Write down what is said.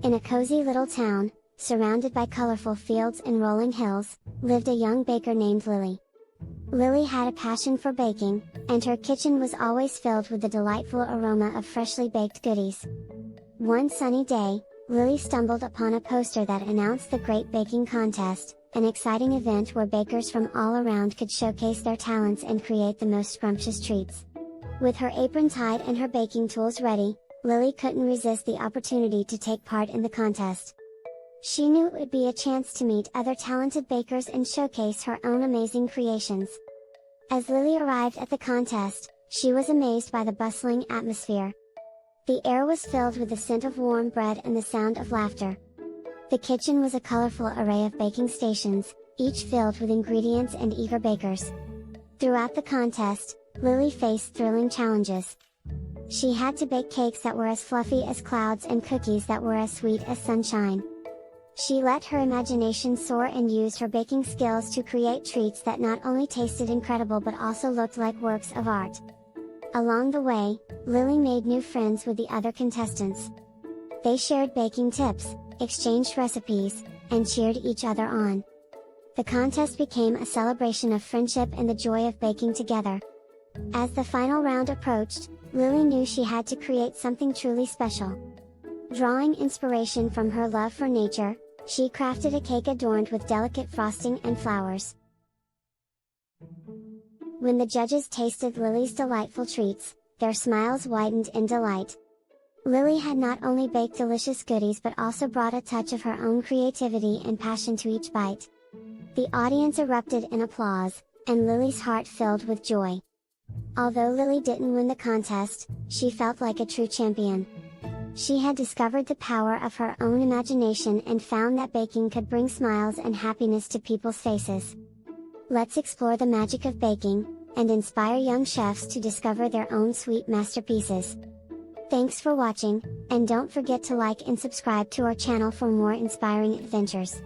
In a cozy little town, surrounded by colorful fields and rolling hills, lived a young baker named Lily. Lily had a passion for baking, and her kitchen was always filled with the delightful aroma of freshly baked goodies. One sunny day, Lily stumbled upon a poster that announced the Great Baking Contest, an exciting event where bakers from all around could showcase their talents and create the most scrumptious treats. With her apron tied and her baking tools ready, Lily couldn't resist the opportunity to take part in the contest. She knew it would be a chance to meet other talented bakers and showcase her own amazing creations. As Lily arrived at the contest, she was amazed by the bustling atmosphere. The air was filled with the scent of warm bread and the sound of laughter. The kitchen was a colorful array of baking stations, each filled with ingredients and eager bakers. Throughout the contest, Lily faced thrilling challenges. She had to bake cakes that were as fluffy as clouds and cookies that were as sweet as sunshine. She let her imagination soar and used her baking skills to create treats that not only tasted incredible but also looked like works of art. Along the way, Lily made new friends with the other contestants. They shared baking tips, exchanged recipes, and cheered each other on. The contest became a celebration of friendship and the joy of baking together. As the final round approached, Lily knew she had to create something truly special. Drawing inspiration from her love for nature, she crafted a cake adorned with delicate frosting and flowers. When the judges tasted Lily's delightful treats, their smiles widened in delight. Lily had not only baked delicious goodies but also brought a touch of her own creativity and passion to each bite. The audience erupted in applause, and Lily's heart filled with joy. Although Lily didn't win the contest, she felt like a true champion. She had discovered the power of her own imagination and found that baking could bring smiles and happiness to people's faces. Let's explore the magic of baking, and inspire young chefs to discover their own sweet masterpieces. Thanks for watching, and don't forget to like and subscribe to our channel for more inspiring adventures.